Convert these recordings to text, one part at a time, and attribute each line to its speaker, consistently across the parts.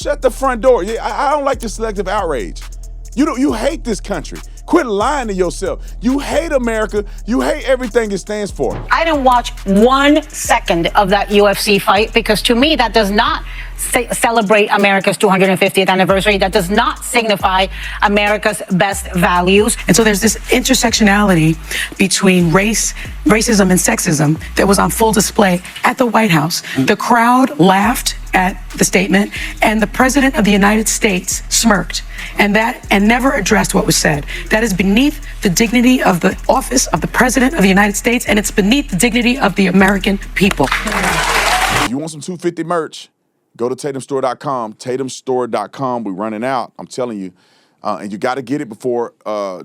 Speaker 1: Shut the front door. Yeah, I don't like the selective outrage. You hate this country. Quit lying to yourself. You hate America. You hate everything it stands for.
Speaker 2: I didn't watch 1 second of that UFC fight because to me that does not celebrate America's 250th anniversary. That does not signify America's best values.
Speaker 3: And so there's this intersectionality between racism and sexism that was on full display at the White House. The crowd laughed at the statement, and the President of the United States smirked, and never addressed what was said. That is beneath the dignity of the office of the President of the United States, and it's beneath the dignity of the American people.
Speaker 1: If you want some 250 merch, go to tatumstore.com, tatumstore.com. We're running out, I'm telling you. And you got to get it before July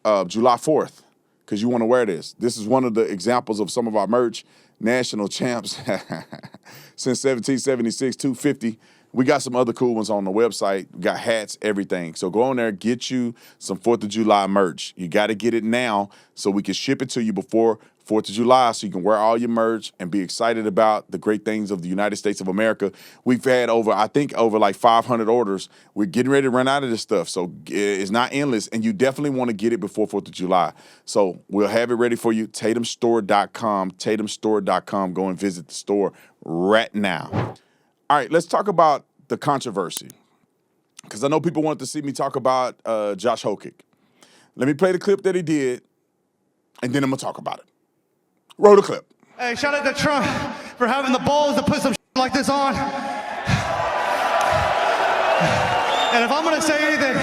Speaker 1: 4th because you want to wear this. This is one of the examples of some of our merch. National champs since 1776, 250. We got some other cool ones on the website. We got hats, everything. So go on there, get you some 4th of July merch. You got to get it now so we can ship it to you before 4th of July so you can wear all your merch and be excited about the great things of the United States of America. We've had over like 500 orders. We're getting ready to run out of this stuff. So it's not endless, and you definitely want to get it before 4th of July. So we'll have it ready for you. Tatumstore.com, tatumstore.com. Go and visit the store right now. All right, let's talk about the controversy because I know people want to see me talk about Josh Hokick. Let me play the clip that he did, and then I'm going to talk about it. Roll the clip.
Speaker 4: Hey, shout out to Trump for having the balls to put some like this on. And if I'm gonna say anything,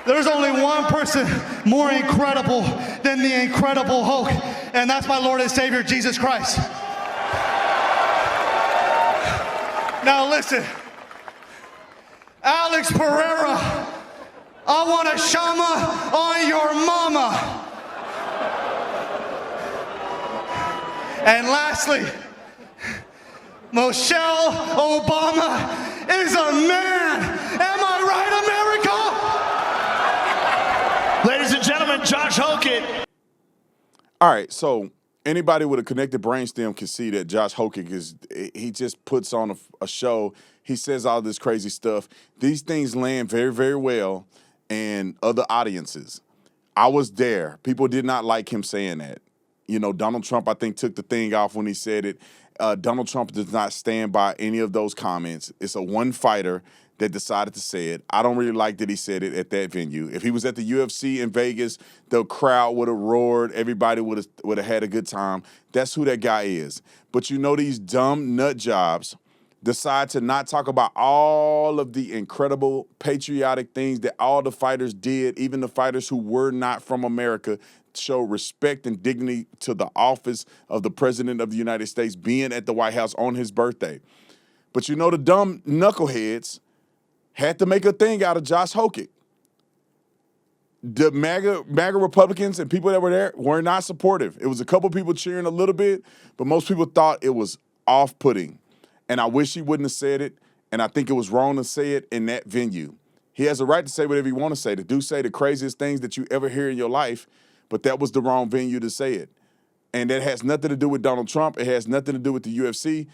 Speaker 4: there's only one person more incredible than the Incredible Hulk, and that's my Lord and Savior, Jesus Christ. Now listen, Alex Pereira, I want a shama on your mama. And lastly, Michelle Obama is a man. Am I right, America?
Speaker 5: Ladies and gentlemen, Josh Hokick.
Speaker 1: All right, so anybody with a connected brainstem can see that Josh Hokick he just puts on a show. He says all this crazy stuff. These things land very, very well in other audiences. I was there. People did not like him saying that. You know, Donald Trump, I think, took the thing off when he said it. Donald Trump does not stand by any of those comments. It's a one fighter that decided to say it. I don't really like that he said it at that venue. If he was at the UFC in Vegas, the crowd would have roared. Everybody would have had a good time. That's who that guy is. But you know, these dumb nut jobs decide to not talk about all of the incredible patriotic things that all the fighters did, even the fighters who were not from America, show respect and dignity to the office of the President of the United States being at the White House on his birthday. But you know, the dumb knuckleheads had to make a thing out of Josh Hokick. The MAGA Republicans and people that were there were not supportive. It was a couple people cheering a little bit, but most people thought it was off-putting. And I wish he wouldn't have said it, and I think it was wrong to say it in that venue. He has a right to say whatever he want to say, to do say the craziest things that you ever hear in your life, but that was the wrong venue to say it. And that has nothing to do with Donald Trump. It has nothing to do with the UFC.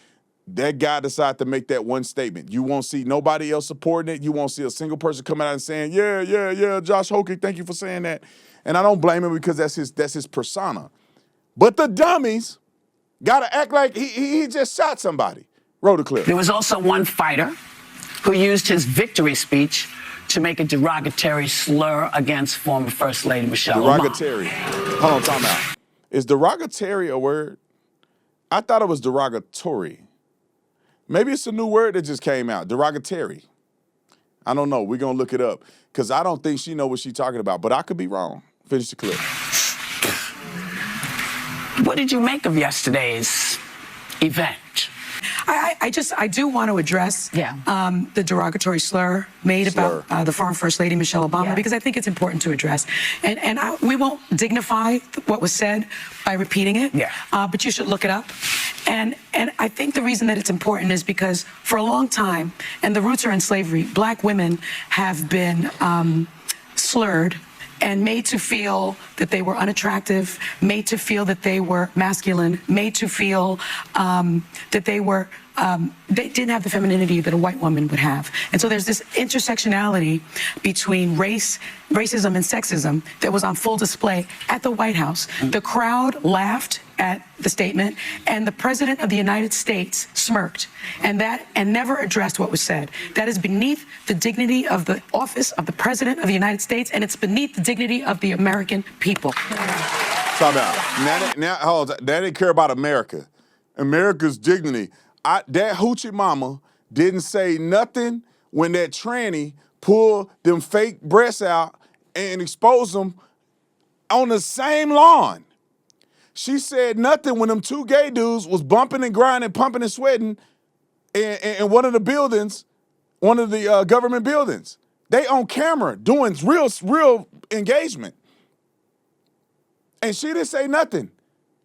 Speaker 1: That guy decided to make that one statement. You won't see nobody else supporting it. You won't see a single person coming out and saying, yeah, Josh Hokick, thank you for saying that. And I don't blame him because that's his persona. But the dummies got to act like he just shot somebody. Roll the clip.
Speaker 6: There was also one fighter who used his victory speech to make a derogatory slur against former First Lady Michelle Obama.
Speaker 1: Derogatory. Hold on, time out. Is derogatory a word? I thought it was derogatory. Maybe it's a new word that just came out. Derogatory. I don't know. We're going to look it up because I don't think she knows what she's talking about, but I could be wrong. Finish the clip.
Speaker 6: What did you make of yesterday's event?
Speaker 3: I do want to address the derogatory slur made about the former First Lady Michelle Obama, because I think it's important to address. And we won't dignify what was said by repeating it, but you should look it up. And I think the reason that it's important is because for a long time, and the roots are in slavery, Black women have been slurred and made to feel that they were unattractive, made to feel that they were masculine, made to feel that they were they didn't have the femininity that a white woman would have. And so there's this intersectionality between racism and sexism that was on full display at the White House. The crowd laughed at the statement, and the President of the United States smirked, and never addressed what was said. That is beneath the dignity of the office of the President of the United States, and it's beneath the dignity of the American people.
Speaker 1: Talk about now they didn't care about America, America's dignity. That hoochie mama didn't say nothing when that tranny pulled them fake breasts out and exposed them on the same lawn. She said nothing when them two gay dudes was bumping and grinding, pumping and sweating in one of the buildings, one of the government buildings. They on camera doing real engagement. And she didn't say nothing.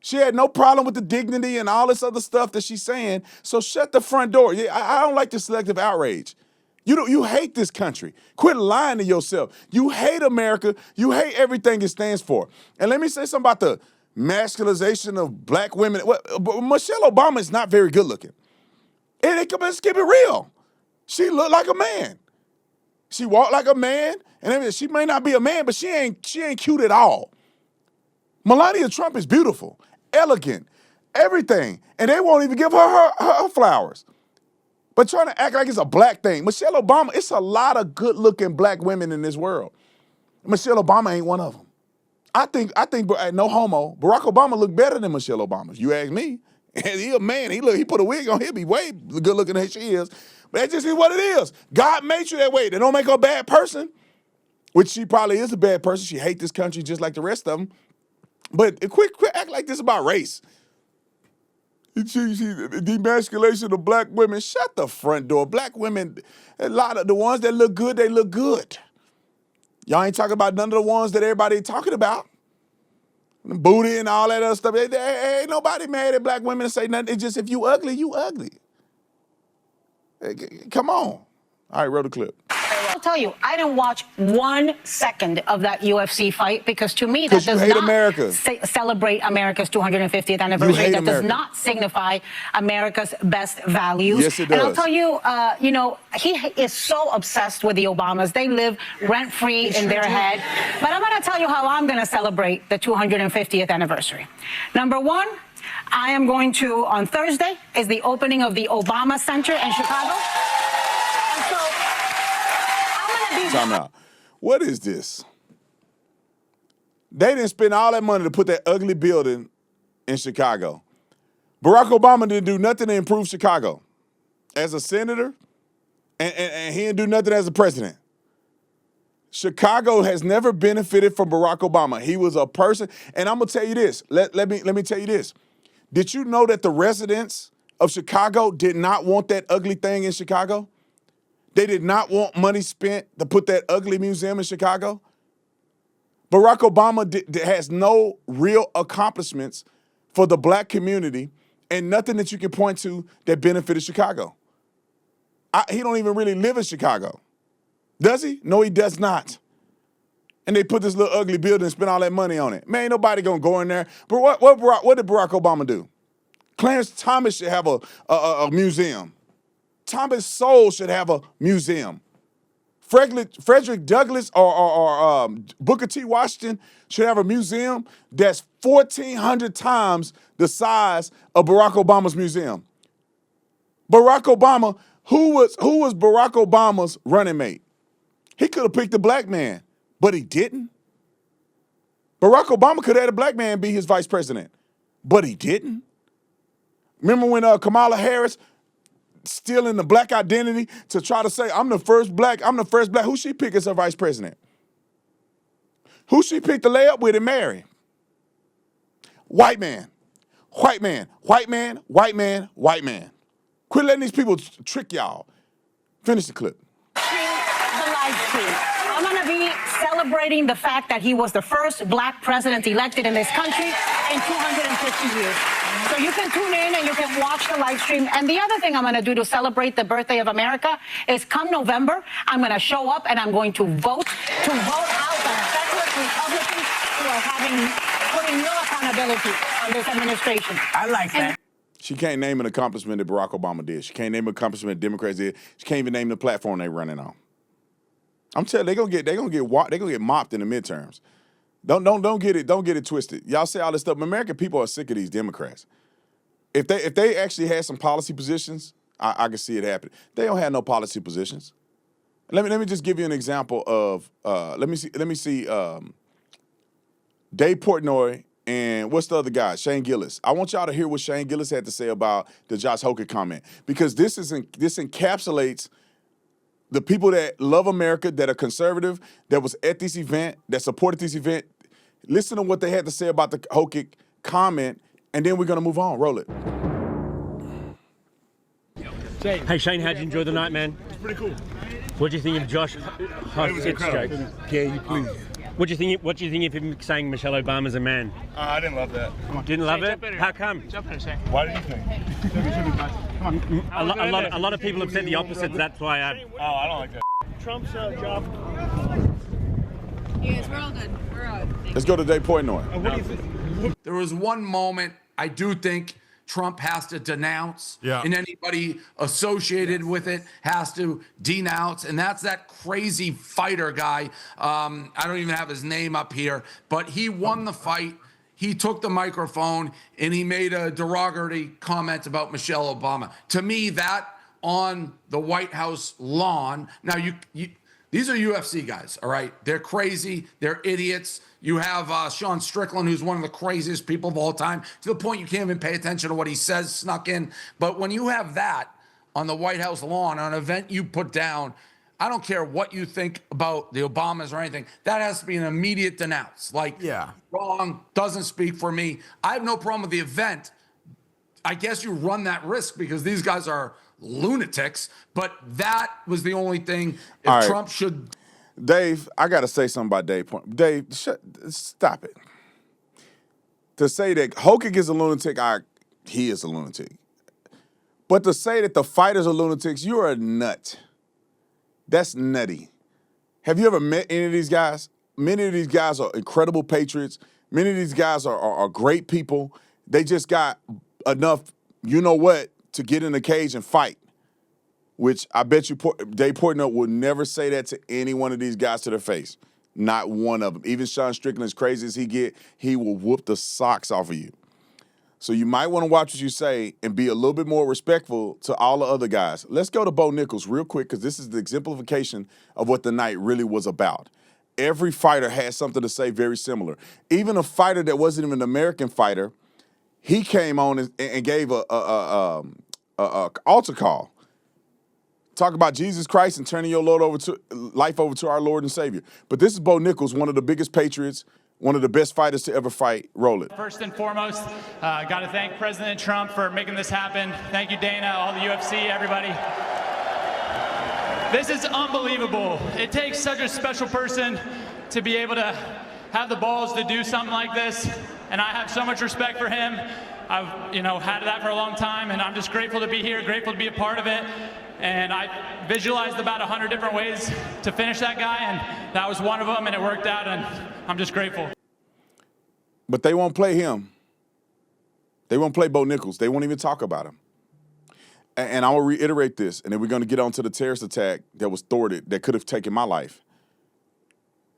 Speaker 1: She had no problem with the dignity and all this other stuff that she's saying. So shut the front door. Yeah, I don't like the selective outrage. You hate this country. Quit lying to yourself. You hate America. You hate everything it stands for. And let me say something about the masculization of black women. Michelle Obama is not very good looking. And let's keep it real. She looked like a man. She walked like a man. And she may not be a man, but she ain't cute at all. Melania Trump is beautiful, elegant, everything. And they won't even give her flowers. But trying to act like it's a black thing. Michelle Obama, it's a lot of good-looking black women in this world. Michelle Obama ain't one of them. I think, no homo, Barack Obama looked better than Michelle Obama. If you ask me. And he a man. He put a wig on. He'll be way good-looking than she is. But that just is what it is. God made you that way. They don't make her a bad person, which she probably is a bad person. She hates this country just like the rest of them. But quit act like this about race. Demasculation of black women. Shut the front door. Black women, a lot of the ones that look good, they look good. Y'all ain't talking about none of the ones that everybody talking about. The booty and all that other stuff. Ain't nobody mad at black women and say nothing. It's just if you ugly, you ugly. Hey, come on. All right, roll the clip.
Speaker 2: I'll tell you, I didn't watch 1 second of that UFC fight because to me that does not
Speaker 1: America.
Speaker 2: Celebrate America's 250th anniversary. That does not signify America's best values.
Speaker 1: Yes, it does.
Speaker 2: And I'll tell you, he is so obsessed with the Obamas. They live rent-free in their head. But I'm going to tell you how I'm going to celebrate the 250th anniversary. Number one, I am going to, on Thursday, is the opening of the Obama Center in Chicago. And so
Speaker 1: time out. What is this? They didn't spend all that money to put that ugly building in Chicago. Barack Obama didn't do nothing to improve Chicago as a senator, and he didn't do nothing as a president. Chicago has never benefited from Barack Obama. He was a person, and I'm gonna tell you this. Let me tell you this. Did you know that the residents of Chicago did not want that ugly thing in Chicago? They did not want money spent to put that ugly museum in Chicago. Barack Obama has no real accomplishments for the black community and nothing that you can point to that benefited Chicago. He don't even really live in Chicago. Does he? No, he does not. And they put this little ugly building and spend all that money on it. Man, ain't nobody gonna go in there. But what did Barack Obama do? Clarence Thomas should have a museum. Thomas Sowell should have a museum. Frederick Douglass or Booker T. Washington should have a museum that's 1,400 times the size of Barack Obama's museum. Barack Obama, who was Barack Obama's running mate? He could have picked a black man, but he didn't. Barack Obama could have had a black man be his vice president, but he didn't. Remember when Kamala Harris stealing the black identity to try to say, I'm the first black. Who she pick as her vice president? Who she picked to lay up with and marry? White man. White man. White man. White man. White man. Quit letting these people trick y'all. Finish the clip.
Speaker 2: The live stream. I'm going to be celebrating the fact that he was the first black president elected in this country in 250 years. So you can tune in and you can watch the live stream. And the other thing I'm going to do to celebrate the birthday of America is come November, I'm going to show up and I'm going to vote out the federalist Republicans who are putting no accountability on this administration.
Speaker 6: I like that.
Speaker 1: She can't name an accomplishment that Barack Obama did. She can't name an accomplishment Democrats did. She can't even name the platform they running on. I'm telling you, they're gonna get mopped in the midterms. Don't get it twisted. Y'all say all this stuff. American people are sick of these Democrats. If they actually had some policy positions, I can see it happen. They don't have no policy positions. Let me just give you an example of let me see Dave Portnoy and what's the other guy? Shane Gillis. I want y'all to hear what Shane Gillis had to say about the Josh Hokett comment, because this encapsulates the people that love America, that are conservative, that was at this event, that supported this event. Listen to what they had to say about the Hokett comment, and then we're gonna move on. Roll it.
Speaker 7: Hey Shane, how'd you enjoy the night, man?
Speaker 5: It's pretty cool.
Speaker 7: What do you think of Josh Hokett's joke?
Speaker 5: Can you please?
Speaker 7: What do you think of him saying Michelle Obama's a man?
Speaker 5: I didn't love that.
Speaker 7: Didn't love it? How come?
Speaker 5: Why did you think?
Speaker 7: A lot of people have said the opposite. That's why
Speaker 5: I don't like that. Trump's job.
Speaker 8: Yes, we're all good. We're all good.
Speaker 1: Let's go to Dave Portnoy.
Speaker 5: What do you think?
Speaker 9: There was one moment I do think Trump has to denounce, and anybody associated with it has to denounce, and that's that crazy fighter guy. I don't even have his name up here, but he won the fight. He took the microphone and he made a derogatory comment about Michelle Obama. To me, that on the White House lawn. Now, these are UFC guys, all right? They're crazy. They're idiots. You have Sean Strickland, who's one of the craziest people of all time, to the point you can't even pay attention to what he says snuck in. But when you have that on the White House lawn, on an event you put down, I don't care what you think about the Obamas or anything, that has to be an immediate denounce. Like, wrong, doesn't speak for me. I have no problem with the event. I guess you run that risk because these guys are lunatics, but that was the only thing. If Trump should...
Speaker 1: Dave, I got to say something about Dave. Dave, stop it. To say that Hokett is a lunatic, he is a lunatic. But to say that the fighters are lunatics, you're a nut. That's nutty. Have you ever met any of these guys? Many of these guys are incredible patriots. Many of these guys are great people. They just got enough, you know what, to get in the cage and fight. Which I bet you Dave Portnoy would never say that to any one of these guys to their face. Not one of them. Even Sean Strickland, as crazy as he get, he will whoop the socks off of you. So you might want to watch what you say and be a little bit more respectful to all the other guys. Let's go to Bo Nichols real quick, because this is the exemplification of what the night really was about. Every fighter had something to say very similar. Even a fighter that wasn't even an American fighter, he came on and gave a altar call. Talk about Jesus Christ and turning your life over to our Lord and Savior. But this is Bo Nichols, one of the biggest patriots, one of the best fighters to ever fight. Roll it.
Speaker 10: First and foremost, got to thank President Trump for making this happen. Thank you, Dana, all the UFC, everybody. This is unbelievable. It takes such a special person to be able to have the balls to do something like this, and I have so much respect for him. I've had that for a long time, and I'm just grateful to be here, grateful to be a part of it. And I visualized about 100 different ways to finish that guy, and that was one of them, and it worked out, and I'm just grateful.
Speaker 1: But they won't play him. They won't play Bo Nichols. They won't even talk about him. And I will reiterate this, and then we're going to get on to the terrorist attack that was thwarted, that could have taken my life.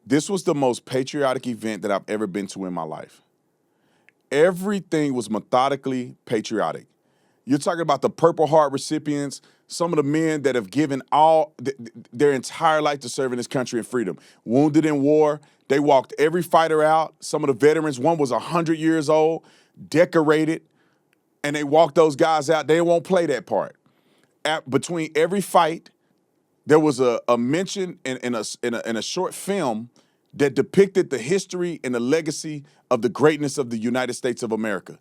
Speaker 1: This was the most patriotic event that I've ever been to in my life. Everything was methodically patriotic. You're talking about the Purple Heart recipients, some of the men that have given all their entire life to serving this country and freedom. Wounded in war, they walked every fighter out. Some of the veterans, one was 100 years old, decorated, and they walked those guys out. They won't play that part. Between every fight, there was a mention in a short film that depicted the history and the legacy of the greatness of the United States of America.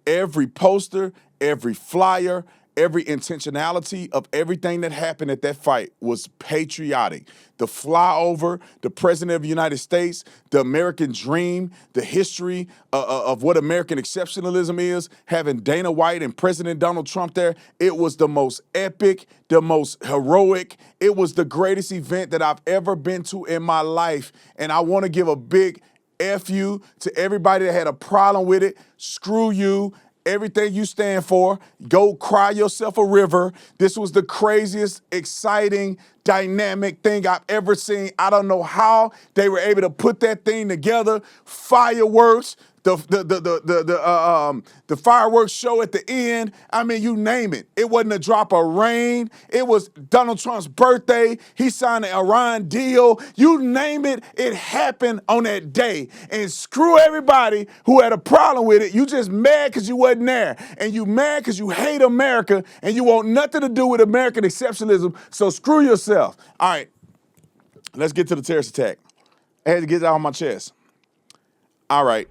Speaker 1: Every poster, every flyer, every intentionality of everything that happened at that fight was patriotic. The flyover, the President of the United States, the American dream, the history of what American exceptionalism is, having Dana White and President Donald Trump there, it was the most epic, the most heroic. It was the greatest event that I've ever been to in my life. And I want to give a big F you to everybody that had a problem with it. Screw you. everything you stand for. Go cry yourself a river. This was the craziest, exciting, dynamic thing I've ever seen. I don't know how they were able to put that thing together. Fireworks, the fireworks show at the end. I mean, you name it. It wasn't a drop of rain. It was Donald Trump's birthday. He signed an Iran deal. You name it, it happened on that day. And screw everybody who had a problem with it. You just mad because you wasn't there. And you mad because you hate America and you want nothing to do with American exceptionalism. So screw yourself. All right, let's get to the terrorist attack. I had to get it out of my chest. All right.